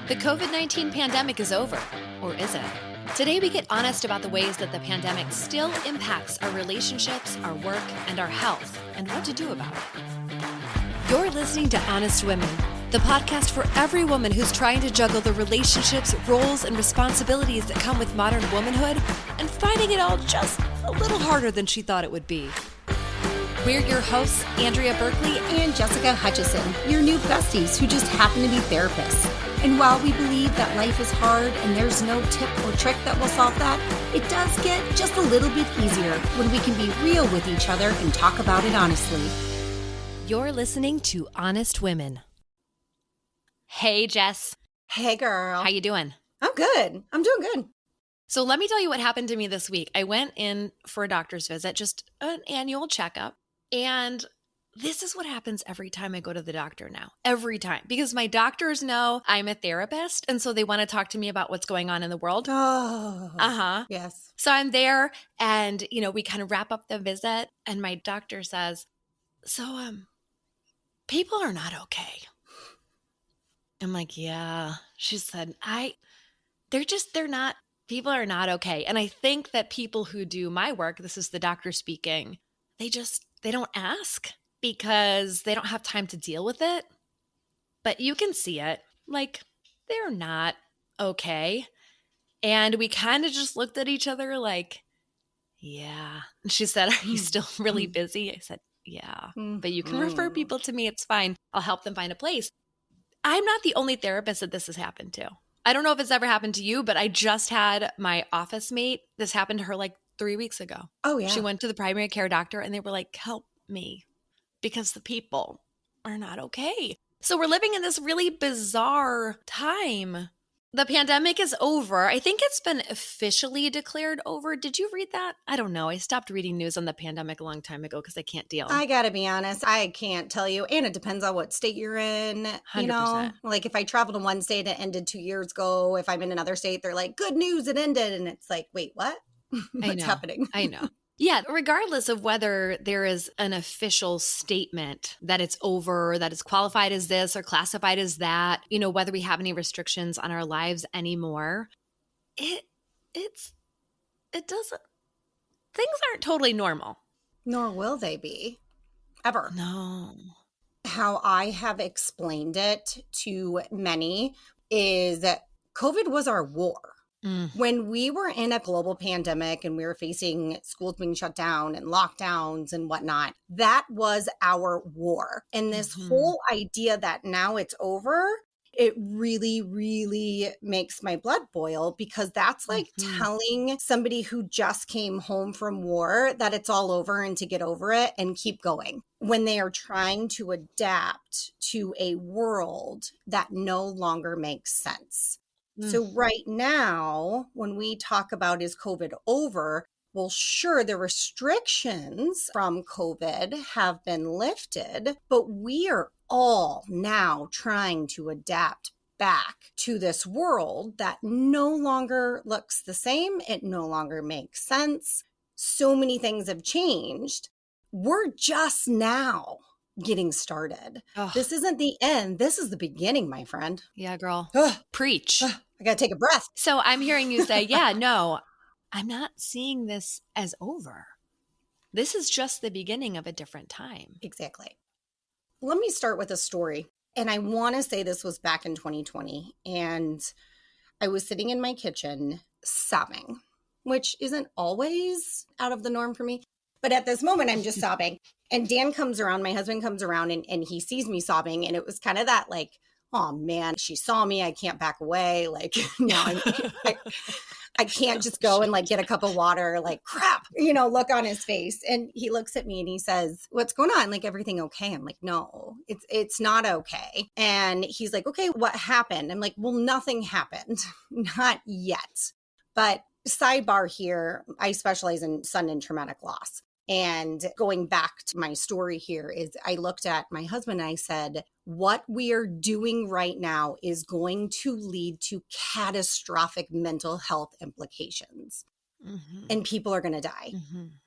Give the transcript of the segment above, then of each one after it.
The COVID-19 pandemic is over, or is it? Today we get honest about the ways that the pandemic still impacts our relationships, our work, and our health, and what to do about it. You're listening to Honest Women, the podcast for every woman who's trying to juggle the relationships, roles, and responsibilities that come with modern womanhood and finding it all just a little harder than she thought it would be. We're your hosts, Andrea Berkeley and Jessica Hutchison, your new besties who just happen to be therapists. And while we believe that life is hard and there's no tip or trick that will solve that, it does get just a little bit easier when we can be real with each other and talk about it honestly. You're listening to Honest Women. Hey, Jess. Hey, girl. How you doing? I'm good. I'm doing good. So let me tell you what happened to me this week. I went in for a doctor's visit, just an annual checkup. And this is what happens every time I go to the doctor now. Every time. Because my doctors know I'm a therapist. And so they want to talk to me about what's going on in the world. Oh. Uh-huh. Yes. So I'm there and, we kind of wrap up the visit. And my doctor says, so, people are not okay. I'm like, yeah. She said, people are not okay. And I think that people who do my work, this is the doctor speaking, they don't ask because they don't have time to deal with it. But you can see it. Like, they're not okay. And we kind of just looked at each other like, yeah. And she said, are you still really busy? I said, yeah. But you can refer people to me. It's fine. I'll help them find a place. I'm not the only therapist that this has happened to. I don't know if it's ever happened to you, but I just had my office mate. This happened to her like 3 weeks ago. Oh, yeah. She went to the primary care doctor and they were like, help me because the people are not okay. So we're living in this really bizarre time. The pandemic is over. I think it's been officially declared over. Did you read that? I don't know. I stopped reading news on the pandemic a long time ago because I can't deal. I got to be honest. I can't tell you. And it depends on what state you're in. 100%. Like if I travel to one state, it ended 2 years ago. If I'm in another state, they're like, good news, it ended. And it's like, wait, what? What's happening? I know. Yeah, regardless of whether there is an official statement that it's over, that it's qualified as this or classified as that, whether we have any restrictions on our lives anymore, it doesn't, things aren't totally normal. Nor will they be, ever. No. How I have explained it to many is that COVID was our war. When we were in a global pandemic and we were facing schools being shut down and lockdowns and whatnot, that was our war. And this whole idea that now it's over, it really, really makes my blood boil because that's like telling somebody who just came home from war that it's all over and to get over it and keep going when they are trying to adapt to a world that no longer makes sense. So right now, when we talk about is COVID over, well, sure, the restrictions from COVID have been lifted, but we are all now trying to adapt back to this world that no longer looks the same. It no longer makes sense. So many things have changed. We're just now getting started. Ugh. This isn't the end. This is the beginning, my friend. Yeah, girl. Ugh. Preach. Ugh. I got to take a breath. So I'm hearing you say, yeah, no, I'm not seeing this as over. This is just the beginning of a different time. Exactly. Let me start with a story. And I want to say this was back in 2020. And I was sitting in my kitchen sobbing, which isn't always out of the norm for me. But at this moment, I'm just sobbing. And Dan comes around, my husband comes around, and he sees me sobbing. And it was kind of that like, oh man, she saw me. I can't back away. Like, no, I can't just go and like get a cup of water, like crap, look on his face. And he looks at me and he says, what's going on? Like, everything okay? I'm like, no, it's not okay. And he's like, okay, what happened? I'm like, well, nothing happened. Not yet. But sidebar here, I specialize in sudden and traumatic loss. And going back to my story here is I looked at my husband and I said, what we are doing right now is going to lead to catastrophic mental health implications. And people are going to die,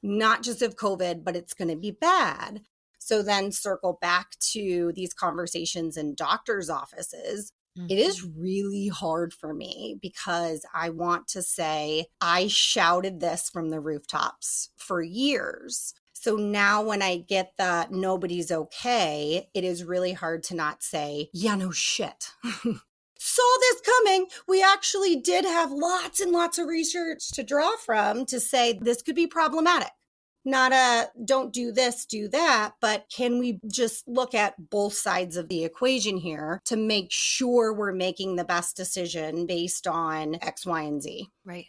not just of COVID, but it's going to be bad. So then circle back to these conversations in doctors' offices It is really hard for me because I want to say I shouted this from the rooftops for years. So now when I get the nobody's okay, it is really hard to not say, yeah, no shit. Saw this coming. We actually did have lots and lots of research to draw from to say this could be problematic. Not a don't do this, do that, but can we just look at both sides of the equation here to make sure we're making the best decision based on X, Y, and Z? Right.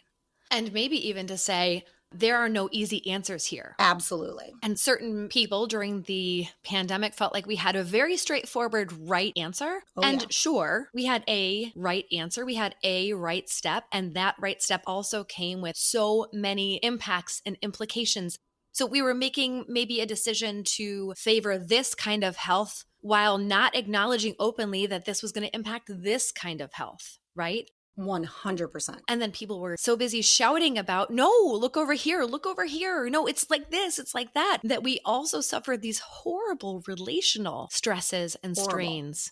And maybe even to say, there are no easy answers here. Absolutely. And certain people during the pandemic felt like we had a very straightforward right answer. Sure, we had a right answer. We had a right step. And that right step also came with so many impacts and implications. So we were making maybe a decision to favor this kind of health while not acknowledging openly that this was going to impact this kind of health, right? 100%. And then people were so busy shouting about, no, look over here, look over here. No, it's like this, it's like that, that we also suffered these horrible relational stresses and strains.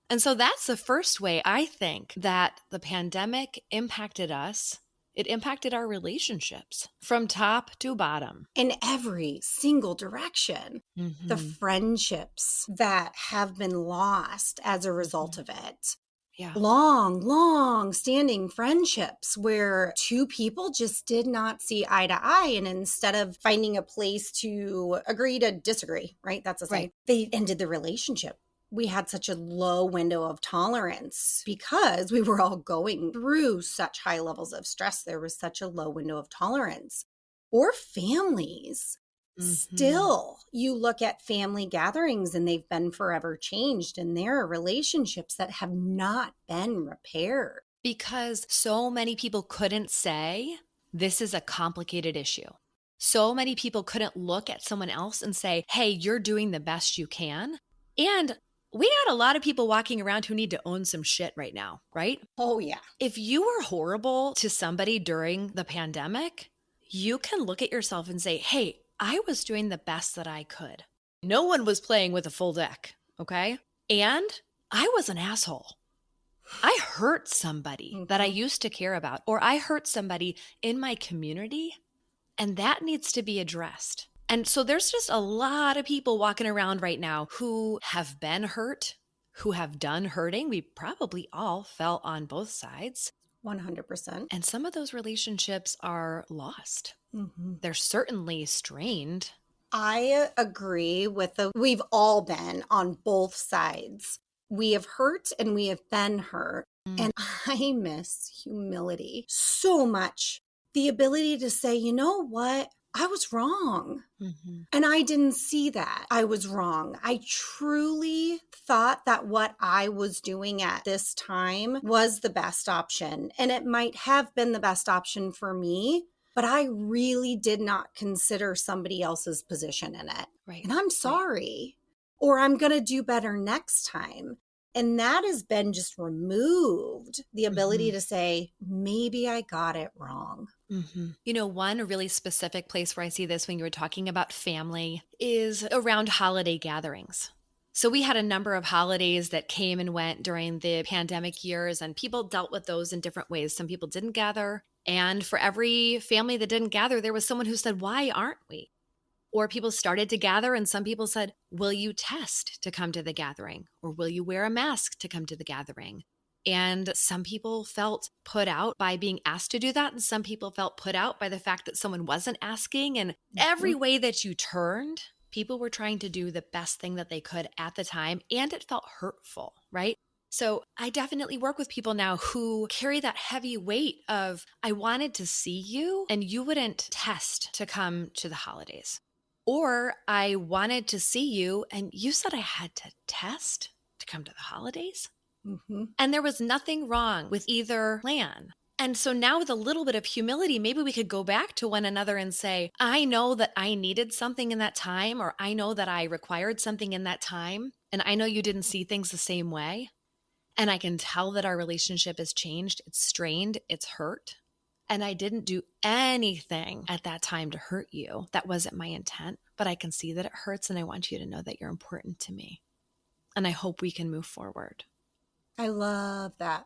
And so that's the first way I think that the pandemic impacted us. It impacted our relationships from top to bottom. In every single direction. The friendships that have been lost as a result of it. Yeah. Long standing friendships where two people just did not see eye to eye. And instead of finding a place to agree to disagree, right? That's a saying. They ended the relationship. We had such a low window of tolerance because we were all going through such high levels of stress. There was such a low window of tolerance. Or families. Still, you look at family gatherings and they've been forever changed, and there are relationships that have not been repaired. Because so many people couldn't say, this is a complicated issue. So many people couldn't look at someone else and say, hey, you're doing the best you can. And we got a lot of people walking around who need to own some shit right now, right? Oh, yeah. If you were horrible to somebody during the pandemic, you can look at yourself and say, hey, I was doing the best that I could. No one was playing with a full deck, okay? And I was an asshole. I hurt somebody that I used to care about, or I hurt somebody in my community, and that needs to be addressed. And so there's just a lot of people walking around right now who have been hurt, who have done hurting. We probably all fell on both sides. 100%. And some of those relationships are lost. They're certainly strained. I agree with we've all been on both sides. We have hurt and we have been hurt. And I miss humility so much. The ability to say, you know what? I was wrong. And I didn't see that I was wrong. I truly thought that what I was doing at this time was the best option. And it might have been the best option for me, but I really did not consider somebody else's position in it. Right. And I'm sorry, or I'm going to do better next time. And that has been just removed, the ability to say, maybe I got it wrong. You know, one really specific place where I see this when you were talking about family is around holiday gatherings. So we had a number of holidays that came and went during the pandemic years, and people dealt with those in different ways. Some people didn't gather. And for every family that didn't gather, there was someone who said, why aren't we? Or people started to gather and some people said, will you test to come to the gathering? Or will you wear a mask to come to the gathering? And some people felt put out by being asked to do that. And some people felt put out by the fact that someone wasn't asking. And every way that you turned, people were trying to do the best thing that they could at the time. And it felt hurtful, right? So I definitely work with people now who carry that heavy weight of, I wanted to see you and you wouldn't test to come to the holidays. Or I wanted to see you and you said I had to test to come to the holidays. And there was nothing wrong with either plan. And so now with a little bit of humility, maybe we could go back to one another and say, I know that I needed something in that time, or I know that I required something in that time. And I know you didn't see things the same way. And I can tell that our relationship has changed. It's strained. It's hurt. And I didn't do anything at that time to hurt you. That wasn't my intent, but I can see that it hurts. And I want you to know that you're important to me. And I hope we can move forward. I love that.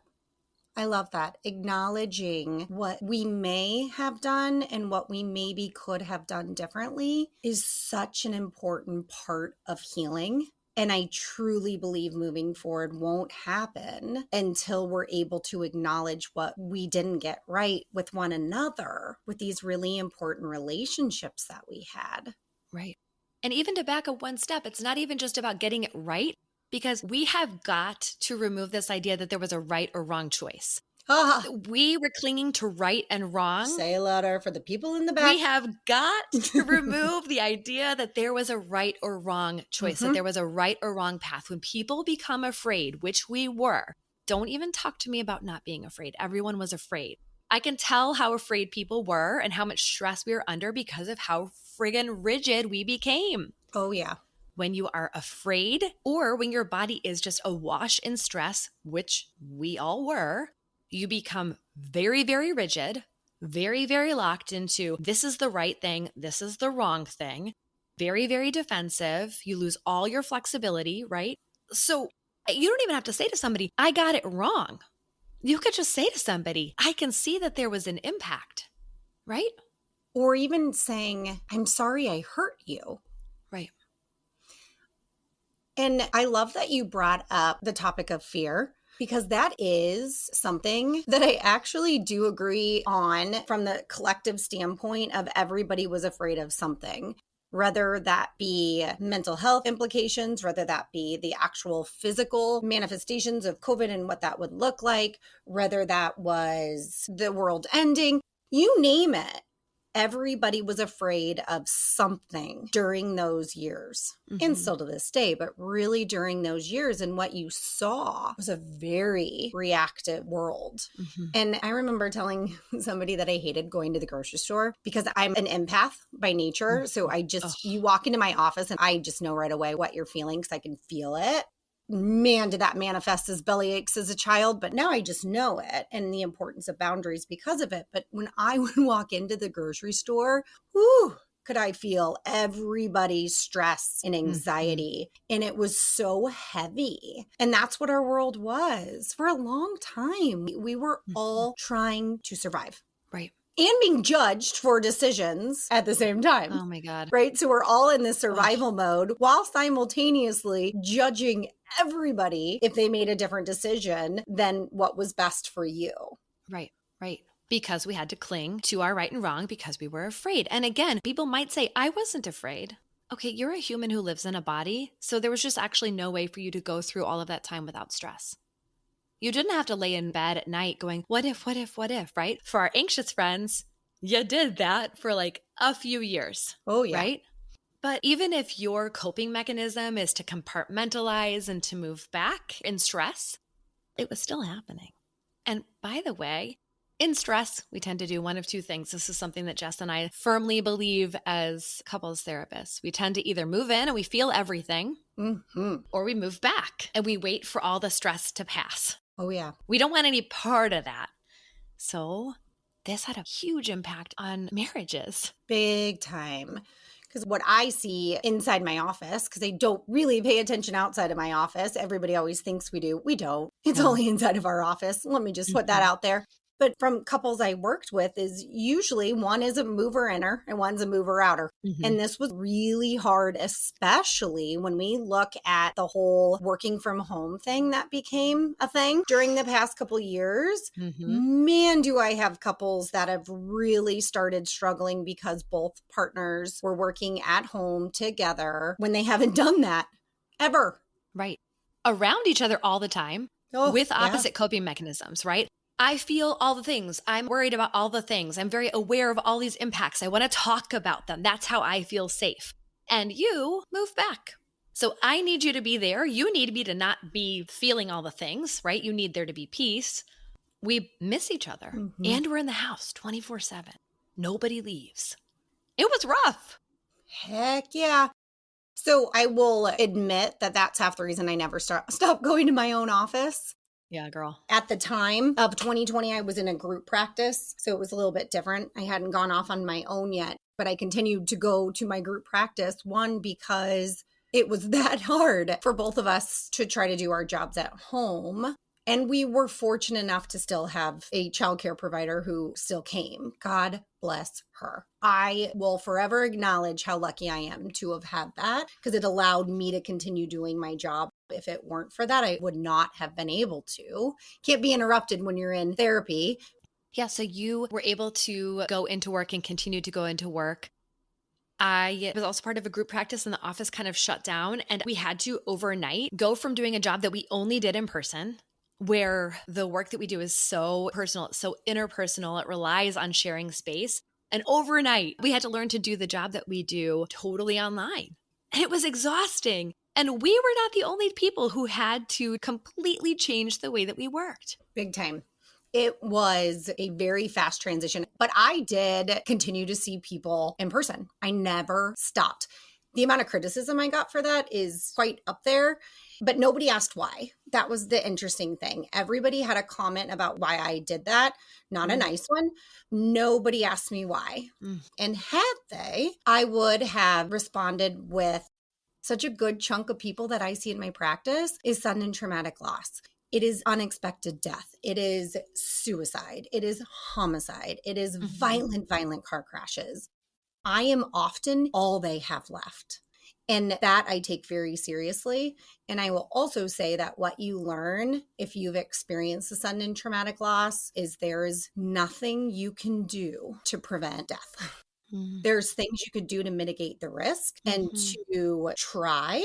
I love that. Acknowledging what we may have done and what we maybe could have done differently is such an important part of healing. And I truly believe moving forward won't happen until we're able to acknowledge what we didn't get right with one another, with these really important relationships that we had. Right. And even to back up one step, it's not even just about getting it right, because we have got to remove this idea that there was a right or wrong choice. Ah, We were clinging to right and wrong. say it louder for the people in the back. We have got to remove the idea that there was a right or wrong choice, that there was a right or wrong path. When people become afraid, which we were, don't even talk to me about not being afraid. Everyone was afraid. I can tell how afraid people were and how much stress we were under because of how friggin' rigid we became. Oh, yeah. When you are afraid, or when your body is just awash in stress, which we all were, you become very, very rigid, very, very locked into this is the right thing, this is the wrong thing, very, very defensive. You lose all your flexibility, right? So you don't even have to say to somebody, I got it wrong. You could just say to somebody, I can see that there was an impact, right? Or even saying, I'm sorry I hurt you. Right. And I love that you brought up the topic of fear, because that is something that I actually do agree on from the collective standpoint of everybody was afraid of something, whether that be mental health implications, whether that be the actual physical manifestations of COVID and what that would look like, whether that was the world ending, you name it. Everybody was afraid of something during those years, and still to this day, but really during those years. And what you saw was a very reactive world. And I remember telling somebody that I hated going to the grocery store because I'm an empath by nature. So I just, you walk into my office and I just know right away what you're feeling because I can feel it. Man, did that manifest as belly aches as a child, but now I just know it and the importance of boundaries because of it. But when I would walk into the grocery store, whoo, could I feel everybody's stress and anxiety. And it was so heavy. And that's what our world was for a long time. We were all trying to survive. Right. And being judged for decisions at the same time. Oh my God. Right? So we're all in this survival mode while simultaneously judging everybody if they made a different decision than what was best for you. Right, right. Because we had to cling to our right and wrong because we were afraid. And again, people might say, I wasn't afraid. Okay, you're a human who lives in a body. So there was just actually no way for you to go through all of that time without stress. You didn't have to lay in bed at night going, what if, right? For our anxious friends, you did that for like a few years. Oh, yeah. Right? But even if your coping mechanism is to compartmentalize and to move back in stress, it was still happening. And by the way, in stress, we tend to do one of two things. This is something that Jess and I firmly believe as couples therapists. We tend to either move in and we feel everything, or we move back and we wait for all the stress to pass. Oh, yeah. We don't want any part of that. So this had a huge impact on marriages. Big time. Because what I see inside my office, because I don't really pay attention outside of my office. Everybody always thinks we do. We don't. It's only inside of our office. Let me just put that out there. But from couples I worked with is usually one is a mover inner and one's a mover outer. And this was really hard, especially when we look at the whole working from home thing that became a thing during the past couple years. Man, do I have couples that have really started struggling because both partners were working at home together when they haven't done that ever. Right. Around each other all the time with opposite coping mechanisms, right? I feel all the things. I'm worried about all the things. I'm very aware of all these impacts. I want to talk about them. That's how I feel safe. And you move back. So I need you to be there. You need me to not be feeling all the things, right? You need there to be peace. We miss each other and we're in the house 24/7. Nobody leaves. It was rough. Heck yeah. So I will admit that that's half the reason I never stopped going to my own office. Yeah, girl. At the time of 2020, I was in a group practice, so it was a little bit different. I hadn't gone off on my own yet, but I continued to go to my group practice, one, because it was that hard for both of us to try to do our jobs at home. And we were fortunate enough to still have a childcare provider who still came. God bless her. I will forever acknowledge how lucky I am to have had that, because it allowed me to continue doing my job. If it weren't for that, I would not have been able to. Can't be interrupted when you're in therapy. Yeah, so you were able to go into work and continue to go into work. I was also part of a group practice and the office kind of shut down, and we had to overnight go from doing a job that we only did in person, where the work that we do is so personal, it's so interpersonal, it relies on sharing space. And overnight, we had to learn to do the job that we do totally online. And it was exhausting. And we were not the only people who had to completely change the way that we worked. Big time. It was a very fast transition, but I did continue to see people in person. I never stopped. The amount of criticism I got for that is quite up there, but nobody asked why. That was the interesting thing. Everybody had a comment about why I did that, not a nice one. Nobody asked me why. And had they, I would have responded with, such a good chunk of people that I see in my practice is sudden and traumatic loss. It is unexpected death. It is suicide. It is homicide. It is violent car crashes. I am often all they have left. And that I take very seriously. And I will also say that what you learn if you've experienced a sudden and traumatic loss is there is nothing you can do to prevent death. There's things you could do to mitigate the risk and to try.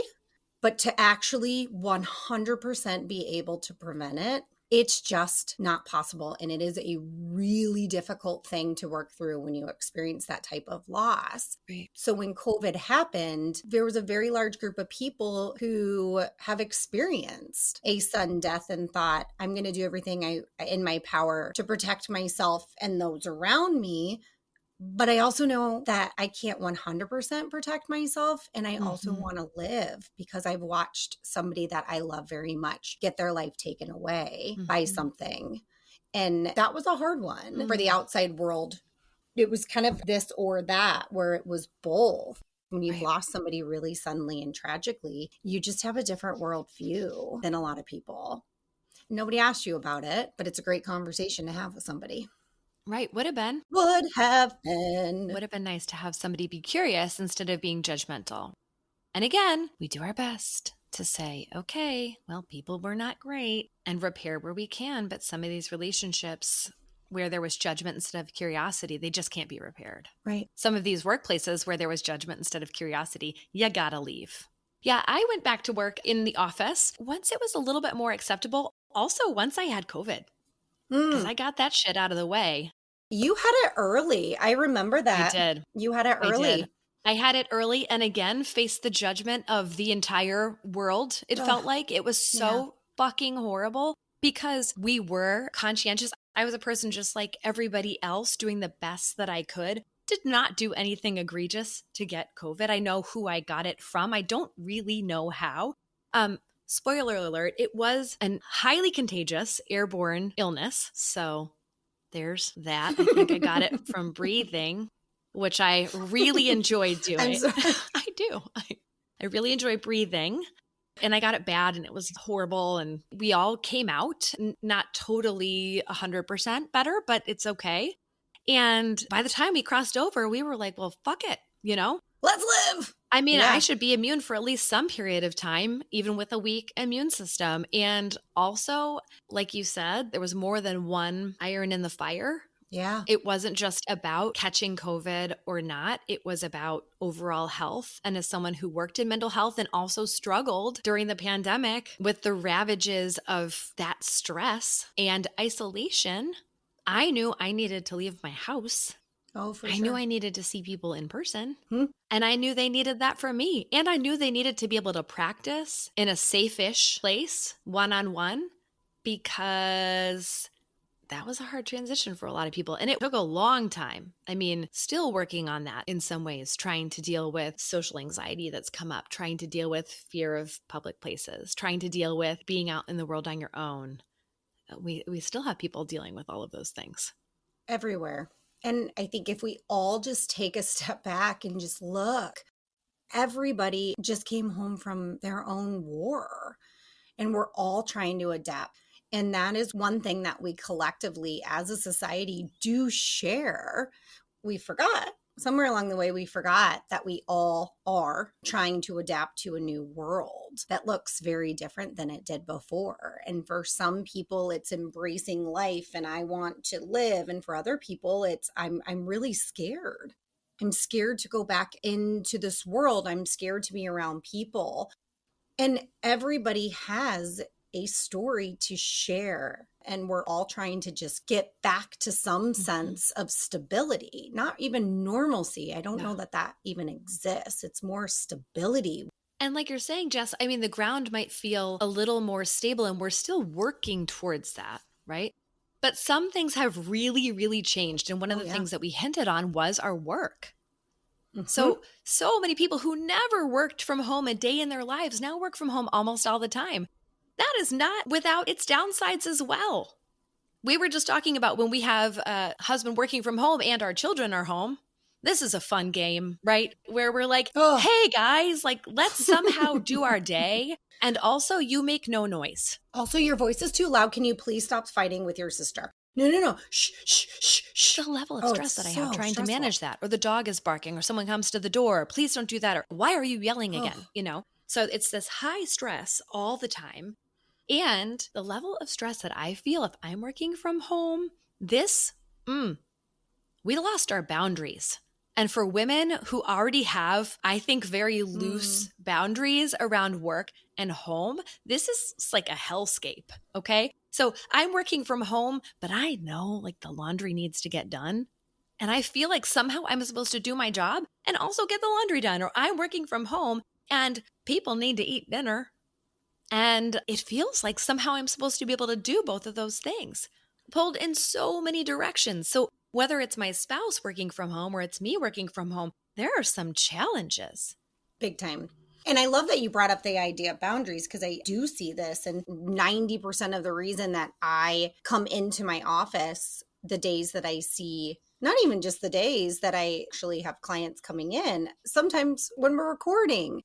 But to actually 100% be able to prevent it, it's just not possible. And it is a really difficult thing to work through when you experience that type of loss. Right. So when COVID happened, there was a very large group of people who have experienced a sudden death and thought, I'm going to do everything in my power to protect myself and those around me. But I also know that I can't 100% protect myself. And I also want to live, because I've watched somebody that I love very much get their life taken away by something. And that was a hard one for the outside world. It was kind of this or that, where it was both. When you've lost somebody really suddenly and tragically, you just have a different worldview than a lot of people. Nobody asked you about it, but it's a great conversation to have with somebody. Right. Would have been nice to have somebody be curious instead of being judgmental. And again, we do our best to say, okay, well, people were not great, and repair where we can. But some of these relationships where there was judgment instead of curiosity, they just can't be repaired. Right. Some of these workplaces where there was judgment instead of curiosity, you gotta leave. Yeah, I went back to work in the office once it was a little bit more acceptable. Also, once I had COVID. Because I got that shit out of the way. You had it early. I remember that. I did. You had it early. I had it early, and again, faced the judgment of the entire world. It felt like it was so fucking horrible, because we were conscientious. I was a person just like everybody else, doing the best that I could. Did not do anything egregious to get COVID. I know who I got it from. I don't really know how. Spoiler alert, it was a highly contagious airborne illness. So there's that. I think I got it from breathing, which I really enjoyed doing. I do. I really enjoy breathing. And I got it bad, and it was horrible. And we all came out not totally 100% better, but it's okay. And by the time we crossed over, we were like, well, fuck it, Let's live. I mean, I should be immune for at least some period of time, even with a weak immune system. And also, like you said, there was more than one iron in the fire. Yeah. It wasn't just about catching COVID or not. It was about overall health. And as someone who worked in mental health and also struggled during the pandemic with the ravages of that stress and isolation, I knew I needed to leave my house. Oh, for I sure. knew I needed to see people in person. And I knew they needed that from me. And I knew they needed to be able to practice in a safe-ish place, one-on-one, because that was a hard transition for a lot of people. And it took a long time. I mean, still working on that in some ways, trying to deal with social anxiety that's come up, trying to deal with fear of public places, trying to deal with being out in the world on your own. We still have people dealing with all of those things. Everywhere. And I think if we all just take a step back and just look, everybody just came home from their own war, and we're all trying to adapt. And that is one thing that we collectively as a society do share. We forgot. Somewhere along the way, we forgot that we all are trying to adapt to a new world that looks very different than it did before. And for some people, it's embracing life and I want to live. And for other people, it's I'm really scared. I'm scared to go back into this world. I'm scared to be around people. And everybody has a story to share. And we're all trying to just get back to some sense of stability, not even normalcy. I don't know that that even exists. It's more stability. And like you're saying, Jess, I mean, the ground might feel a little more stable and we're still working towards that, right? But some things have really, really changed. And one of Oh, the yeah. things that we hinted on was our work. Mhm. So many people who never worked from home a day in their lives now work from home almost all the time. That is not without its downsides as well. We were just talking about when we have a husband working from home and our children are home. This is a fun game, right? Where we're like, Oh. hey guys, like let's somehow do our day. And also you make no noise. Also, your voice is too loud. Can you please stop fighting with your sister? No, no, no. Shh, shh, shh, shh. The level of Oh, stress it's that I have so trying to stressful. manage that, or the dog is barking, or someone comes to the door, please don't do that, or why are you yelling again? Oh. You know? So it's this high stress all the time. And the level of stress that I feel if I'm working from home, we lost our boundaries. And for women who already have, I think, very loose boundaries around work and home, this is like a hellscape. Okay. So I'm working from home, but I know like the laundry needs to get done. And I feel like somehow I'm supposed to do my job and also get the laundry done, or I'm working from home and people need to eat dinner. And it feels like somehow I'm supposed to be able to do both of those things, pulled in so many directions. So whether it's my spouse working from home or it's me working from home, there are some challenges. Big time. And I love that you brought up the idea of boundaries because I do see this. And 90% of the reason that I come into my office the days that I see, not even just the days that I actually have clients coming in, sometimes when we're recording,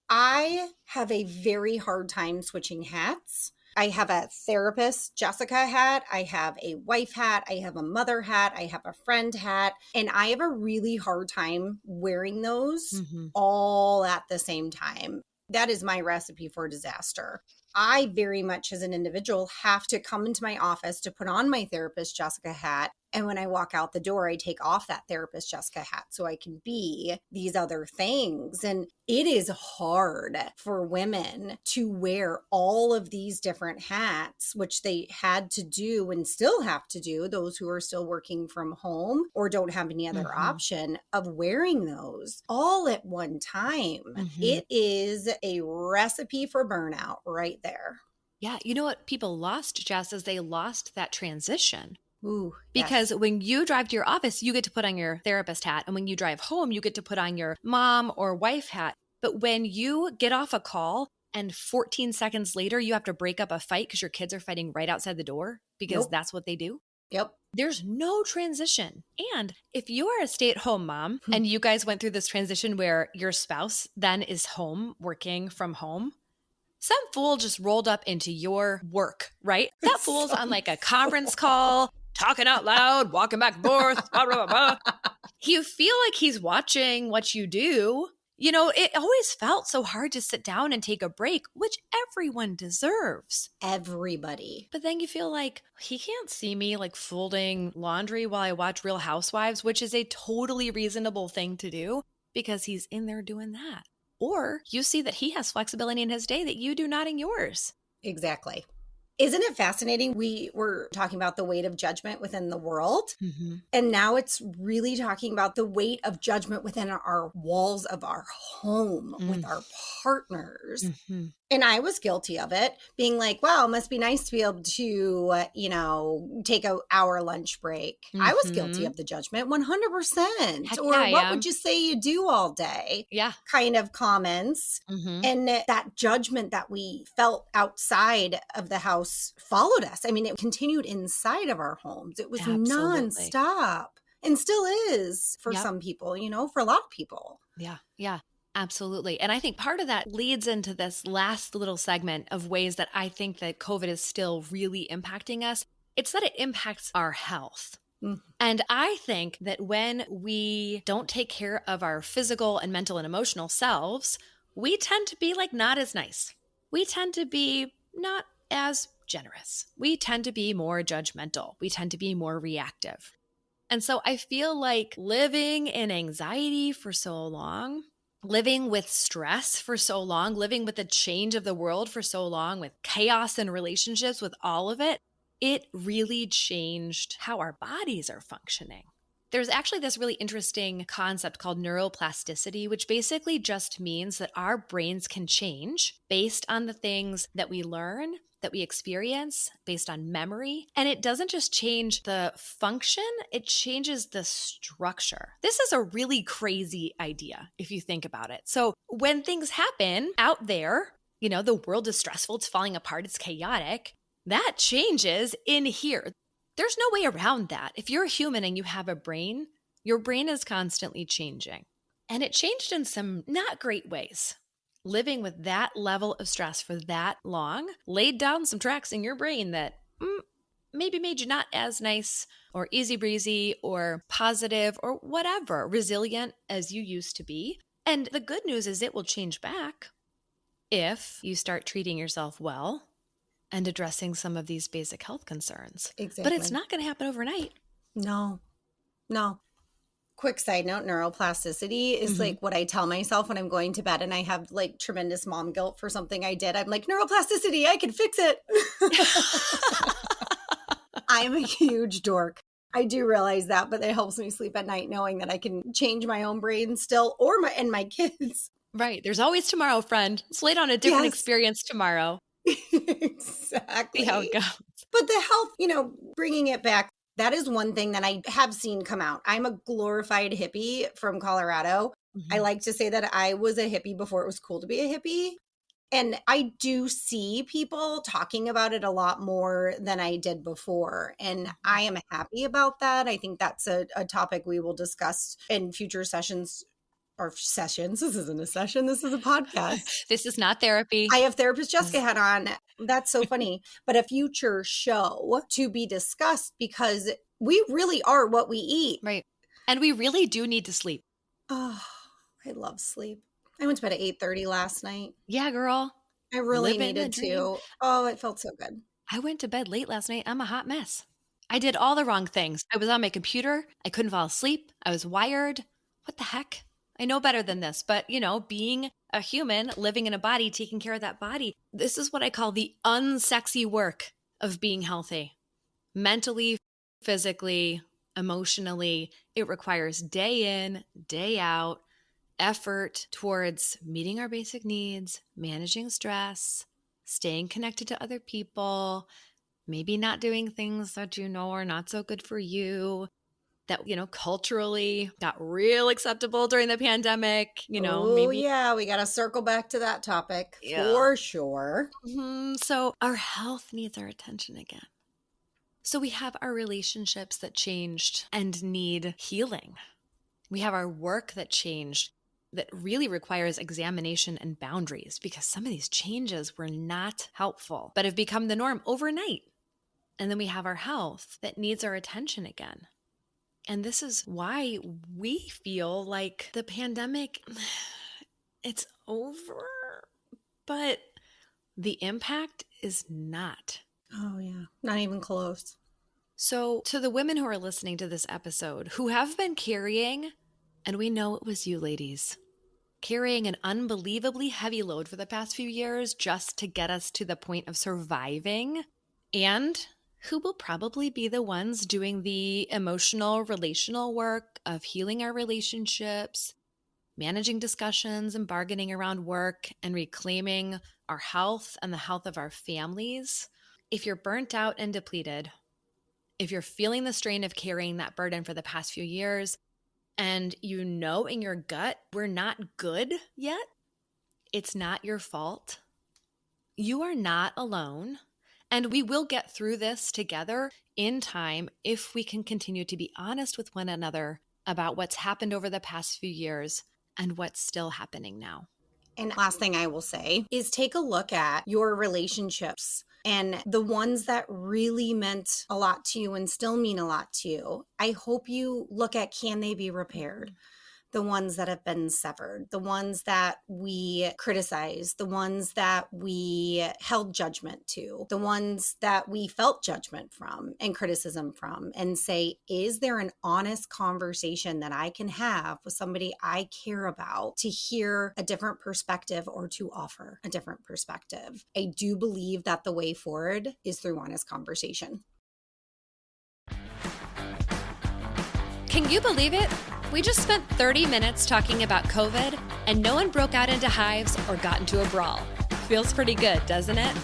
I have a very hard time switching hats. I have a therapist, Jessica hat. I have a wife hat. I have a mother hat. I have a friend hat. And I have a really hard time wearing those all at the same time. That is my recipe for disaster. I very much, as an individual, have to come into my office to put on my therapist Jessica hat. And when I walk out the door, I take off that therapist Jessica hat so I can be these other things. And it is hard for women to wear all of these different hats, which they had to do and still have to do, those who are still working from home or don't have any other option of wearing those all at one time. It is a recipe for burnout right there. Yeah. You know what people lost, Jess, is they lost that transition. Ooh, Because yes. when you drive to your office, you get to put on your therapist hat. And when you drive home, you get to put on your mom or wife hat. But when you get off a call and 14 seconds later, you have to break up a fight because your kids are fighting right outside the door because that's what they do. Yep. There's no transition. And if you are a stay-at-home mom and you guys went through this transition where your spouse then is home working from home, some fool just rolled up into your work, right? That fool's on like a conference call, talking out loud, walking back and forth, blah, blah, blah, blah. You feel like he's watching what you do. You know, it always felt so hard to sit down and take a break, which everyone deserves. Everybody. But then you feel like he can't see me like folding laundry while I watch Real Housewives, which is a totally reasonable thing to do because he's in there doing that. Or you see that he has flexibility in his day that you do not in yours. Exactly. Isn't it fascinating? We were talking about the weight of judgment within the world. And now it's really talking about the weight of judgment within our walls of our home with our partners. And I was guilty of it, being like, wow, it must be nice to be able to, take an hour lunch break. I was guilty of the judgment 100%. Heck Or yeah, I what am. would you say you do all day? Yeah. Kind of comments. And that judgment that we felt outside of the house followed us. I mean, it continued inside of our homes. It was Absolutely. nonstop and still is for Yep. some people, for a lot of people. Yeah. Yeah. Absolutely. And I think part of that leads into this last little segment of ways that I think that COVID is still really impacting us. It's that it impacts our health. Mm. And I think that when we don't take care of our physical and mental and emotional selves, we tend to be like not as nice. We tend to be not as generous. We tend to be more judgmental. We tend to be more reactive. And so I feel like living in anxiety for so long, living with stress for so long, living with the change of the world for so long, with chaos in relationships, with all of it, it really changed how our bodies are functioning. There's actually this really interesting concept called neuroplasticity, which basically just means that our brains can change based on the things that we learn, that we experience, based on memory. And it doesn't just change the function, it changes the structure. This is a really crazy idea if you think about it. So when things happen out there, the world is stressful, it's falling apart, it's chaotic, that changes in here. There's no way around that. If you're a human and you have a brain, your brain is constantly changing. And it changed in some not great ways. Living with that level of stress for that long laid down some tracks in your brain that maybe made you not as nice or easy breezy or positive or whatever, resilient as you used to be. And the good news is it will change back if you start treating yourself well and addressing some of these basic health concerns. But it's Exactly. not going to happen overnight. No, no. Quick side note, neuroplasticity is like what I tell myself when I'm going to bed and I have like tremendous mom guilt for something I did. I'm like, neuroplasticity, I can fix it. I'm a huge dork. I do realize that, but it helps me sleep at night knowing that I can change my own brain still or my kids. Right. There's always tomorrow, friend. Let's lay on a different Yes. experience tomorrow. See how it Exactly. goes. But the health, bringing it back, that is one thing that I have seen come out. I'm a glorified hippie from Colorado. I like to say that I was a hippie before it was cool to be a hippie. And I do see people talking about it a lot more than I did before. And I am happy about that. I think that's a topic we will discuss in future sessions or sessions. This isn't a session, this is a podcast. This is not therapy. I have therapist Jessica had on. That's so funny. But a future show to be discussed because we really are what we eat. Right. And we really do need to sleep. Oh, I love sleep. I went to bed at 8:30 last night. Yeah, girl. I really Living the needed dream. to. Oh, it felt so good. I went to bed late last night. I'm a hot mess. I did all the wrong things. I was on my computer. I couldn't fall asleep. I was wired. What the heck? I know better than this, but being a human, living in a body, taking care of that body, this is what I call the unsexy work of being healthy. Mentally, physically, emotionally, it requires day in, day out effort towards meeting our basic needs, managing stress, staying connected to other people, maybe not doing things that are not so good for you, that, culturally got real acceptable during the pandemic, Oh, maybe. yeah. We got to circle back to that topic Yeah. for sure. So our health needs our attention again. So we have our relationships that changed and need healing. We have our work that changed that really requires examination and boundaries because some of these changes were not helpful, but have become the norm overnight. And then we have our health that needs our attention again. And this is why we feel like the pandemic, it's over, but the impact is not. Oh, yeah. Not even close. So, to the women who are listening to this episode who have been carrying, and we know it was you ladies, carrying an unbelievably heavy load for the past few years just to get us to the point of surviving, and who will probably be the ones doing the emotional, relational work of healing our relationships, managing discussions and bargaining around work, and reclaiming our health and the health of our families. If you're burnt out and depleted, if you're feeling the strain of carrying that burden for the past few years, and in your gut, we're not good yet, it's not your fault. You are not alone. And we will get through this together in time if we can continue to be honest with one another about what's happened over the past few years and what's still happening now. And last thing I will say is take a look at your relationships and the ones that really meant a lot to you and still mean a lot to you. I hope you look at, can they be repaired? The ones that have been severed, the ones that we criticized, the ones that we held judgment to, the ones that we felt judgment from and criticism from, and say, is there an honest conversation that I can have with somebody I care about to hear a different perspective or to offer a different perspective? I do believe that the way forward is through honest conversation. Can you believe it? We just spent 30 minutes talking about COVID, and no one broke out into hives or got into a brawl. Feels pretty good, doesn't it?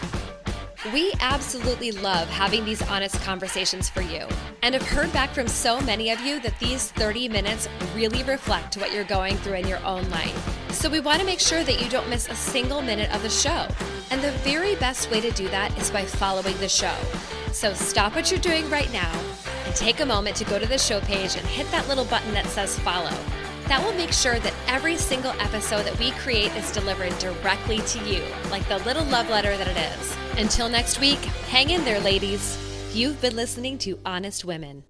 We absolutely love having these honest conversations for you, and have heard back from so many of you that these 30 minutes really reflect what you're going through in your own life. So we want to make sure that you don't miss a single minute of the show. And the very best way to do that is by following the show. So stop what you're doing right now and take a moment to go to the show page and hit that little button that says follow. That will make sure that every single episode that we create is delivered directly to you, like the little love letter that it is. Until next week, hang in there, ladies. You've been listening to Honest Women.